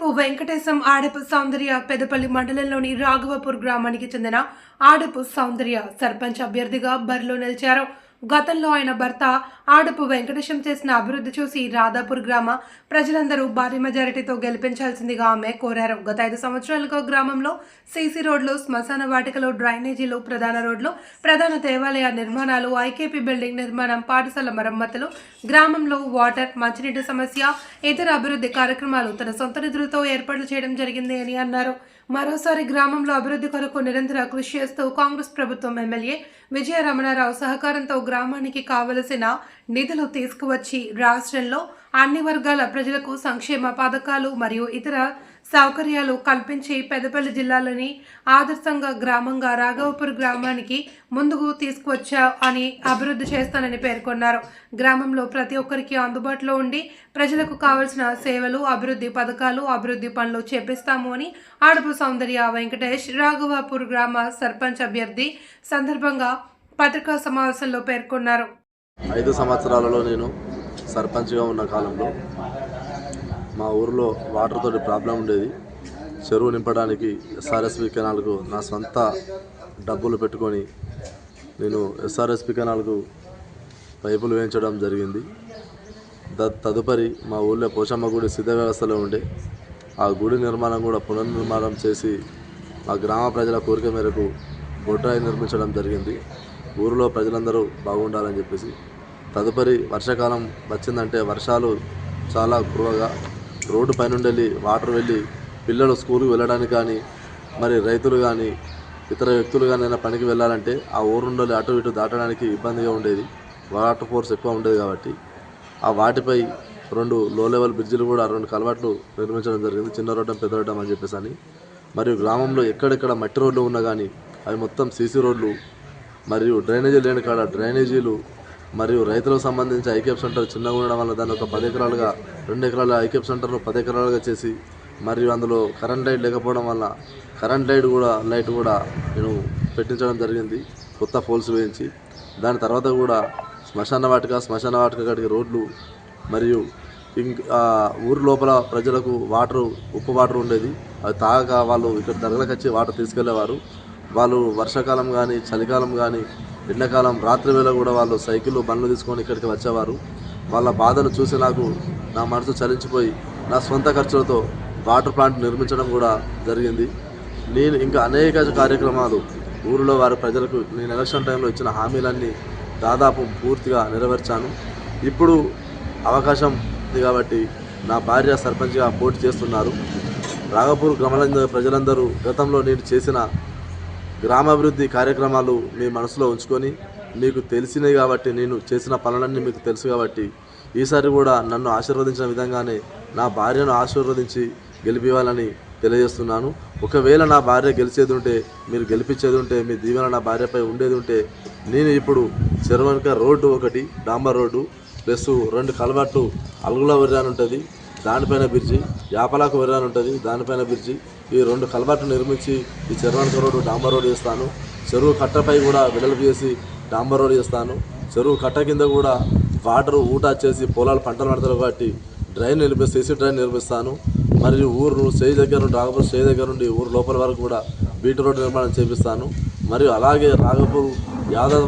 ఆడపు వెంకటేశం ఆడపు సౌందర్య పెదపల్లి మండలంలోని రాఘవపూర్ గ్రామానికి చెందిన ఆడపు సౌందర్య సర్పంచ్ అభ్యర్థిగా బరిలో నిలిచారు. గతంలో ఆయన భర్త ఆడపు వెంకటేశం చేసిన అభివృద్ధి చూసి రాధాపూర్ గ్రామ ప్రజలందరూ భారీ మెజారిటీతో గెలిపించాల్సిందిగా ఆమె కోరారు. గత 5 సంవత్సరాలుగా గ్రామంలో సీసీ రోడ్లు, శ్మశాన వాటికలు, డ్రైనేజీలు, ప్రధాన రోడ్లు, ప్రధాన దేవాలయ నిర్మాణాలు, ఐకేపీ బిల్డింగ్ నిర్మాణం, పాఠశాల మరమ్మతులు, గ్రామంలో వాటర్, మంచినీటి సమస్య, ఇతర అభివృద్ధి కార్యక్రమాలు తన సొంత నిధులతో ఏర్పాట్లు చేయడం జరిగింది అని అన్నారు. మరోసారి గ్రామంలో అభివృద్ధి కొరకు నిరంతర కృషి చేస్తూ కాంగ్రెస్ ప్రభుత్వం ఎమ్మెల్యే విజయ రమణారావు సహకారంతో గ్రామానికి కావలసిన నిధులు తీసుకువచ్చి రాష్ట్రంలో అన్ని వర్గాల ప్రజలకు సంక్షేమ పథకాలు మరియు ఇతర సౌకర్యాలు కల్పించి పెద్దపల్లి జిల్లాలోని ఆదర్శంగా గ్రామంగా రాఘవపూర్ గ్రామానికి ముందుకు తీసుకువచ్చా అని అభివృద్ధి చేస్తానని పేర్కొన్నారు. గ్రామంలో ప్రతి ఒక్కరికి అందుబాటులో ఉండి ప్రజలకు కావలసిన సేవలు, అభివృద్ధి పథకాలు, అభివృద్ధి పనులు చేపిస్తాము అని ఆడపు సౌందర్య వెంకటేష్ రాఘవపూర్ గ్రామ సర్పంచ్ అభ్యర్థి సందర్భంగా పత్రికా సమావేశంలో పేర్కొన్నారు. 5 సంవత్సరాలలో నేను సర్పంచ్గా ఉన్న కాలంలో మా ఊరిలో వాటర్ తోటి ప్రాబ్లం ఉండేది. చెరువు నింపడానికి ఎస్ఆర్ఎస్పి కెనాల్కు నా సొంత డబ్బులు పెట్టుకొని నేను ఎస్ఆర్ఎస్పి కెనాల్కు పైపులు వేయించడం జరిగింది. తదుపరి మా ఊళ్ళో పోషమ్మ గుడి సిద్ధ వ్యవస్థలో ఉండే ఆ గుడి నిర్మాణం కూడా పునర్నిర్మాణం చేసి మా గ్రామ ప్రజల కోరిక మేరకు బొడ్రాయి నిర్మించడం జరిగింది. ఊరిలో ప్రజలందరూ బాగుండాలని చెప్పేసి. తదుపరి వర్షాకాలం వచ్చిందంటే వర్షాలు చాలా కురవగా రోడ్డు పైనుండి వెళ్ళి వాటర్ వెళ్ళి పిల్లలు స్కూల్కి వెళ్ళడానికి కానీ, మరి రైతులు కానీ, ఇతర వ్యక్తులు కానీ ఏదైనా పనికి వెళ్ళాలంటే ఆ ఊరు నుండి అటు ఇటు దాటడానికి ఇబ్బందిగా ఉండేది. వాటర్ ఫోర్స్ ఎక్కువ ఉండేది కాబట్టి ఆ వాటిపై 2 లో లెవెల్ బ్రిడ్జిలు కూడా 2 కలవాట్లు నిర్మించడం జరిగింది. చిన్న రోడ్డం, పెద్ద రోడ్డం అని చెప్పేసి అని. మరియు గ్రామంలో ఎక్కడెక్కడ మట్టి రోడ్లు ఉన్నా కానీ అవి మొత్తం సీసీ రోడ్లు, మరియు డ్రైనేజీలు లేని కాడ డ్రైనేజీలు, మరియు రైతులకు సంబంధించి ఐకేప్ సెంటర్ చిన్నగా ఉండడం వల్ల దాన్ని ఒక 10 ఎకరాలుగా 2 ఎకరాల ఐకేప్ సెంటర్ను 10 ఎకరాలుగా చేసి, మరియు అందులో కరెంట్ లైట్ లేకపోవడం వల్ల కరెంట్ లైట్ కూడా నేను పెట్టించడం జరిగింది. కొత్త పోల్స్ వేయించి దాని తర్వాత కూడా శ్మశాన వాటిక కాడికి రోడ్లు, మరియు ఊరు లోపల ప్రజలకు ఉప్పు వాటర్ ఉండేది. అది తాగక వాళ్ళు ఇక్కడ దర్గలకు వచ్చి వాటర్ తీసుకెళ్లేవారు. వాళ్ళు వర్షాకాలం కానీ, చలికాలం కానీ, ఎండాకాలం రాత్రి వేళ కూడా వాళ్ళు సైకిళ్ళు, బండ్లు తీసుకొని ఇక్కడికి వచ్చేవారు. వాళ్ళ బాధను చూసి నా మనసు చలించిపోయి నా సొంత ఖర్చులతో వాటర్ ప్లాంట్ నిర్మించడం కూడా జరిగింది. నేను ఇంకా అనేక కార్యక్రమాలు ఊరిలో వారి ప్రజలకు నేను ఎలక్షన్ టైంలో ఇచ్చిన హామీలన్నీ దాదాపు పూర్తిగా నెరవేర్చాను. ఇప్పుడు అవకాశం ఉంది కాబట్టి నా భార్య సర్పంచ్గా పోటీ చేస్తున్నారు. రాఘవపూర్ గ్రామాల ప్రజలందరూ గతంలో నేను చేసిన గ్రామాభివృద్ధి కార్యక్రమాలు మీ మనసులో ఉంచుకొని, మీకు తెలిసినవి కాబట్టి, నేను చేసిన పనులన్నీ మీకు తెలుసు కాబట్టి ఈసారి కూడా నన్ను ఆశీర్వదించిన విధంగానే నా భార్యను ఆశీర్వదించి గెలిపివ్వాలని తెలియజేస్తున్నాను. ఒకవేళ నా భార్య గెలిచేది ఉంటే, మీరు గెలిపించేది ఉంటే, మీ దీవెన నా భార్యపై ఉండేది ఉంటే, నేను ఇప్పుడు చెరువనక రోడ్డు ఒకటి డాంబర్ రోడ్డు ప్లస్ 2 కలవాట్లు అలుగుల వెర్రాని ఉంటుంది, దానిపైన బ్రిడ్జి, యాపలాకు వెర్రాని ఉంటుంది, దానిపైన బ్రిడ్జి, ఈ 2 కలవాట్లు నిర్మించి ఈ చెరువనక రోడ్డు డాంబర్ రోడ్ చేస్తాను. చెరువు కట్టపై కూడా వెడల్పు చేసి డాంబర్ రోడ్ చేస్తాను. చెరువు కట్ట కింద కూడా వాటర్ ఊటా చేసి పొలాలు పంటలు పడతారు కాబట్టి సీసీ డ్రైన్ నిర్మిస్తాను. మరియు ఊరు రాఘవపూర్ స్టేజ్ దగ్గర నుండి ఊరు లోపల వరకు కూడా బీటీ రోడ్డు నిర్మాణం చేపిస్తాను. మరియు అలాగే రాఘవపూర్ యాదవ్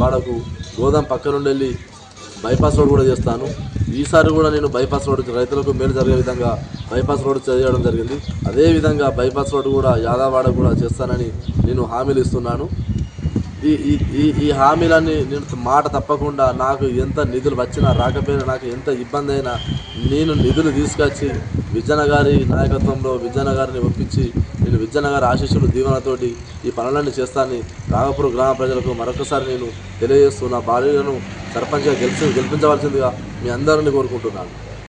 వాడకు గోదాం పక్క నుండి వెళ్ళి బైపాస్ రోడ్ కూడా చేస్తాను. ఈసారి కూడా నేను బైపాస్ రోడ్ రైతులకు మేలు జరిగే విధంగా బైపాస్ రోడ్ చేయడం జరిగింది. అదేవిధంగా బైపాస్ రోడ్ కూడా యాదవాడ కూడా చేస్తానని నేను హామీలు ఇస్తున్నాను. ఈ హామీలన్నీ నేను మాట తప్పకుండా నాకు ఎంత నిధులు వచ్చినా రాకపోయినా, నాకు ఎంత ఇబ్బంది అయినా నేను నిధులు తీసుకొచ్చి విజయన గారి నాయకత్వంలో విజయన గారిని ఒప్పించి నేను విజయన గారి ఆశీస్సులు దీవెనతోటి ఈ పనులన్నీ చేస్తానని రాఘవపూర్ గ్రామ ప్రజలకు మరొకసారి నేను తెలియజేస్తూ నా భార్యను సర్పంచ్గా గెలిపించవలసిందిగా మీ అందరినీ కోరుకుంటున్నాను.